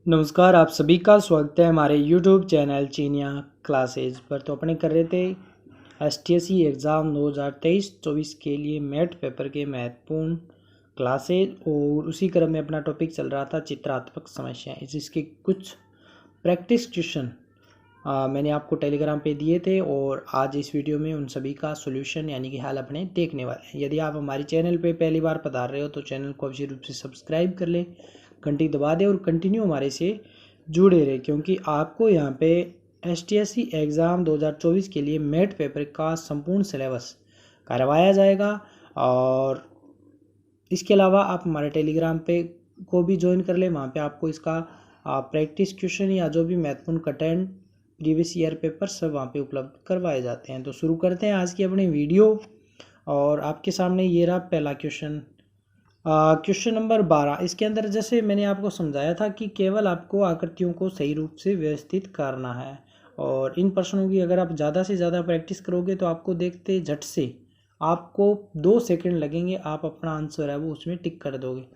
नमस्कार, आप सभी का स्वागत है हमारे YouTube चैनल चीनिया क्लासेज पर। तो अपने कर रहे थे STSC एग्ज़ाम 2023-24 के लिए मैथ पेपर के महत्वपूर्ण क्लासेज, और उसी क्रम में अपना टॉपिक चल रहा था चित्रात्मक समस्याएं, जिसके कुछ प्रैक्टिस क्वेश्चन मैंने आपको टेलीग्राम पे दिए थे, और आज इस वीडियो में उन सभी का सॉल्यूशन यानी कि हल अपने देखने वाले हैं। यदि आप हमारे चैनल पे पहली बार पधार रहे हो तो चैनल को अवश्य रूप से सब्सक्राइब कर लें, घंटी दबा दें और कंटिन्यू हमारे से जुड़े रहे, क्योंकि आपको यहाँ पे STSC एग्ज़ाम 2024 के लिए मैथ पेपर का संपूर्ण सिलेबस करवाया जाएगा। और इसके अलावा आप हमारे टेलीग्राम पे को भी ज्वाइन कर लें, वहाँ पे आपको इसका प्रैक्टिस क्वेश्चन या जो भी महत्वपूर्ण कंटेंट प्रीवियस ईयर पेपर सब वहाँ पे उपलब्ध करवाए जाते हैं। तो शुरू करते हैं आज की अपनी वीडियो, और आपके सामने ये रहा पहला क्वेश्चन, क्वेश्चन नंबर 12। इसके अंदर जैसे मैंने आपको समझाया था कि केवल आपको आकृतियों को सही रूप से व्यवस्थित करना है, और इन प्रश्नों की अगर आप ज़्यादा से ज़्यादा प्रैक्टिस करोगे तो आपको देखते झट से आपको 2 सेकंड लगेंगे, आप अपना आंसर है वो उसमें टिक कर दोगे।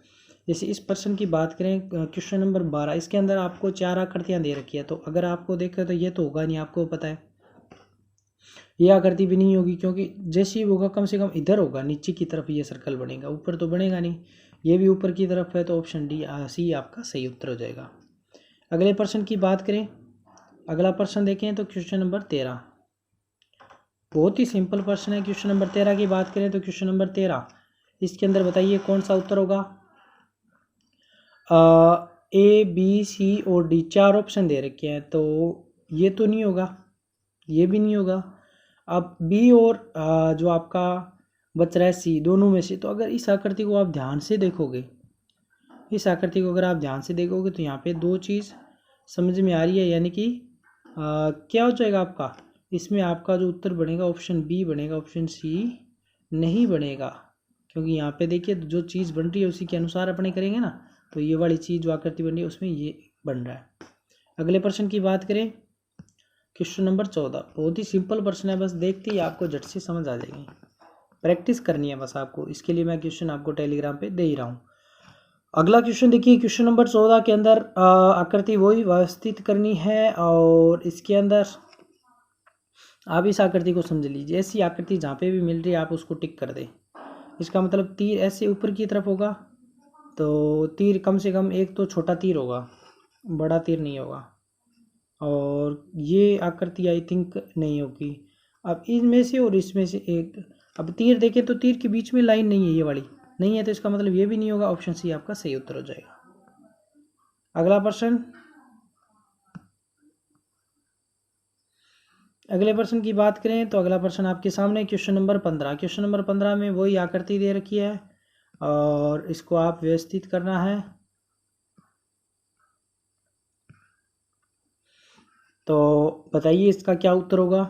जैसे इस प्रश्न की बात करें, क्वेश्चन नंबर 12, इसके अंदर आपको 4 आकृतियाँ दे रखी है। तो अगर आपको देखें तो ये तो होगा नहीं, आपको पता है ये आकृति भी नहीं होगी, क्योंकि जैसे ही होगा कम से कम इधर होगा, नीचे की तरफ ये सर्कल बनेगा, ऊपर तो बनेगा नहीं। ये भी ऊपर की तरफ है, तो ऑप्शन डी सी आपका सही उत्तर हो जाएगा। अगले प्रश्न की बात करें, अगला प्रश्न देखें तो क्वेश्चन नंबर 13, बहुत ही सिंपल प्रश्न है। क्वेश्चन नंबर 13 की बात करें तो क्वेश्चन नंबर 13, इसके अंदर बताइए कौन सा उत्तर होगा। A B C और D 4 ऑप्शन दे रखे हैं, तो ये तो नहीं होगा, ये भी नहीं होगा। अब बी और जो आपका बच रहा है सी, दोनों में से, तो अगर इस आकृति को आप ध्यान से देखोगे, इस आकृति को अगर आप ध्यान से देखोगे तो यहाँ पे 2 चीज़ समझ में आ रही है, यानी कि क्या हो जाएगा आपका, इसमें आपका जो उत्तर बनेगा ऑप्शन बी बनेगा, ऑप्शन सी नहीं बनेगा। क्योंकि यहाँ पे देखिए जो चीज़ बन रही है उसी के अनुसार अपने करेंगे ना, तो ये वाली चीज़ जो आकृति बन रही है उसमें ये बन रहा है। अगले प्रश्न की बात करें, क्वेश्चन नंबर 14, बहुत ही सिंपल प्रश्न है, बस देखते ही आपको झट से समझ आ जाएगी, प्रैक्टिस करनी है बस आपको, इसके लिए मैं क्वेश्चन आपको टेलीग्राम पे दे ही रहा हूँ। अगला क्वेश्चन देखिए, क्वेश्चन नंबर 14 के अंदर आकृति वही व्यवस्थित करनी है, और इसके अंदर आप इस आकृति को समझ लीजिए, ऐसी आकृति जहाँ पे भी मिल रही है आप उसको टिक कर दें। इसका मतलब तीर ऐसे ऊपर की तरफ होगा, तो तीर कम से कम एक तो छोटा तीर होगा, बड़ा तीर नहीं होगा, और ये आकृति आई थिंक नहीं होगी। अब इनमें से और इसमें से एक, अब तीर देखें तो तीर के बीच में लाइन नहीं है, ये वाली नहीं है, तो इसका मतलब ये भी नहीं होगा, ऑप्शन सी आपका सही उत्तर हो जाएगा। अगला प्रश्न, अगले प्रश्न की बात करें तो अगला प्रश्न आपके सामने क्वेश्चन नंबर 15, क्वेश्चन नंबर 15 में वही आकृति दे रखी है और इसको आप व्यवस्थित करना है। तो बताइए इसका क्या उत्तर होगा।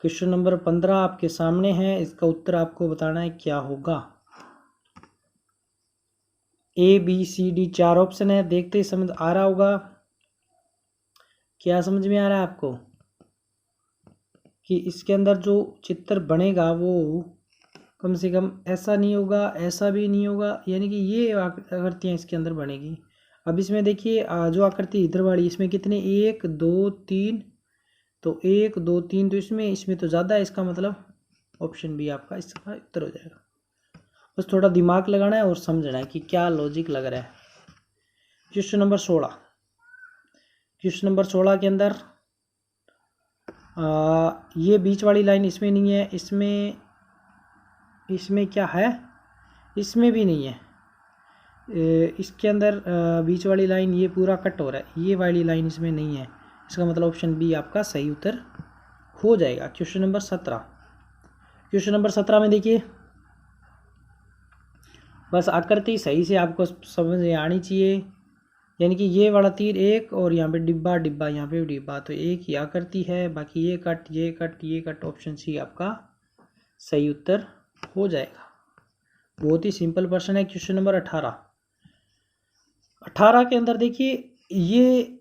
क्वेश्चन नंबर 15 आपके सामने है, इसका उत्तर आपको बताना है क्या होगा। ABCD 4 ऑप्शन है, देखते ही समझ आ रहा होगा, क्या समझ में आ रहा है आपको कि इसके अंदर जो चित्र बनेगा वो कम से कम ऐसा नहीं होगा, ऐसा भी नहीं होगा, यानी कि ये आकृतियाँ इसके अंदर बनेगी। अब इसमें देखिए जो आकृति इधर वाली, इसमें कितने 1 2 3, तो 1 2 3, तो इसमें तो ज़्यादा है, इसका मतलब ऑप्शन बी आपका इसका उत्तर हो जाएगा। बस थोड़ा दिमाग लगाना है और समझना है कि क्या लॉजिक लग रहा है। क्वेश्चन नंबर 16, क्वेश्चन नंबर 16 के अंदर ये बीच वाली लाइन इसमें नहीं है, इसमें क्या है, इसमें भी नहीं है। इसके अंदर बीच वाली लाइन ये पूरा कट हो रहा है, ये वाली लाइन इसमें नहीं है, इसका मतलब ऑप्शन बी आपका सही उत्तर हो जाएगा। क्वेश्चन नंबर 17, क्वेश्चन नंबर 17 में देखिए, बस आकृति सही से आपको समझ में आनी चाहिए, यानी कि ये वाला तीर एक, और यहाँ पे डिब्बा डिब्बा, यहाँ पे भी डिब्बा, तो एक ही आकृति है, बाकी ये कट ये कट ये कट, ऑप्शन सी आपका सही उत्तर हो जाएगा। बहुत ही सिंपल प्रश्न है। क्वेश्चन नंबर 18, 18 के अंदर देखिए, ये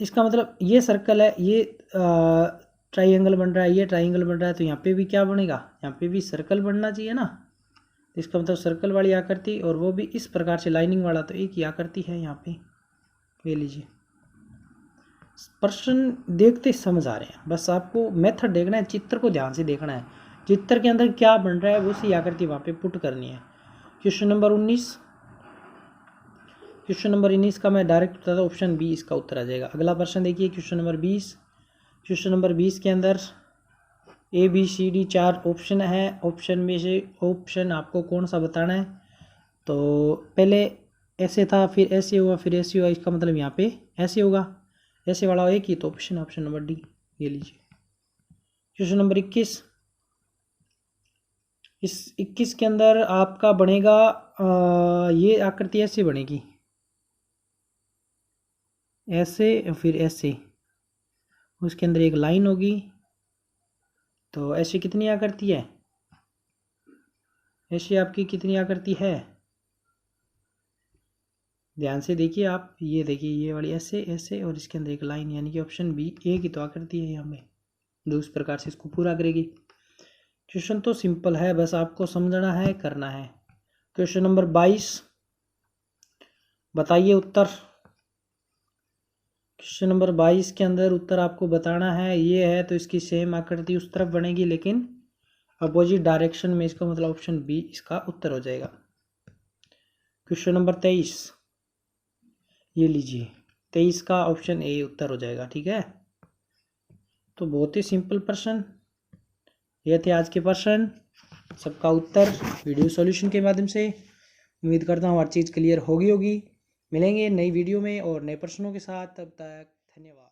इसका मतलब ये सर्कल है, ये ट्राइंगल बन रहा है, ये ट्राइंगल बन रहा है, तो यहाँ पे भी क्या बनेगा, यहाँ पे भी सर्कल बनना चाहिए ना। इसका मतलब सर्कल वाली आकृति, और वो भी इस प्रकार से लाइनिंग वाला, तो एक ही आकृति है यहाँ पे। ये लीजिए, प्रश्न देखते समझ आ रहे हैं, बस आपको मेथड देखना है, चित्र को ध्यान से देखना है, चित्र के अंदर क्या बन रहा है उसी आकृति वहाँ पे पुट करनी है। क्वेश्चन नंबर 19 का मैं डायरेक्ट बताता हूँ, ऑप्शन बी इसका उत्तर आ जाएगा। अगला प्रश्न देखिए, क्वेश्चन नंबर 20 के अंदर ABCD 4 ऑप्शन है। ऑप्शन में से ऑप्शन आपको कौन सा बताना है। तो पहले ऐसे था, फिर ऐसे हुआ, फिर ऐसे हुआ, इसका मतलब यहाँ पे ऐसे होगा, ऐसे वाला एक ही, तो ऑप्शन नंबर डी। ये लीजिए। क्वेश्चन नंबर 21, इस 21 के अंदर आपका बनेगा ये आकृति ऐसे बनेगी, ऐसे फिर ऐसे, उसके अंदर एक लाइन होगी, तो ऐसे कितनी आकृति है, ऐसे आपकी कितनी आकृति है, ध्यान से देखिए आप, ये देखिए ये वाली ऐसे ऐसे, और इसके अंदर एक लाइन, यानी कि ऑप्शन बी ए की तो आकृति है यहाँ में, जो उस प्रकार से इसको पूरा करेगी। क्वेश्चन तो सिंपल है, बस आपको समझना है, करना है। क्वेश्चन नंबर 22, बताइए उत्तर। क्वेश्चन नंबर 22 के अंदर उत्तर आपको बताना है, ये है तो इसकी सेम आकृति उस तरफ बनेगी, लेकिन अपोजिट डायरेक्शन में, इसका मतलब ऑप्शन बी इसका उत्तर हो जाएगा। क्वेश्चन नंबर 23, ये लीजिए, 23 का ऑप्शन ए उत्तर हो जाएगा। ठीक है, तो बहुत ही सिंपल प्रश्न ये थे आज के प्रश्न, सबका उत्तर वीडियो सॉल्यूशन के माध्यम से। उम्मीद करता हूँ हर चीज़ क्लियर होगी। मिलेंगे नई वीडियो में और नए प्रश्नों के साथ, तब तक धन्यवाद।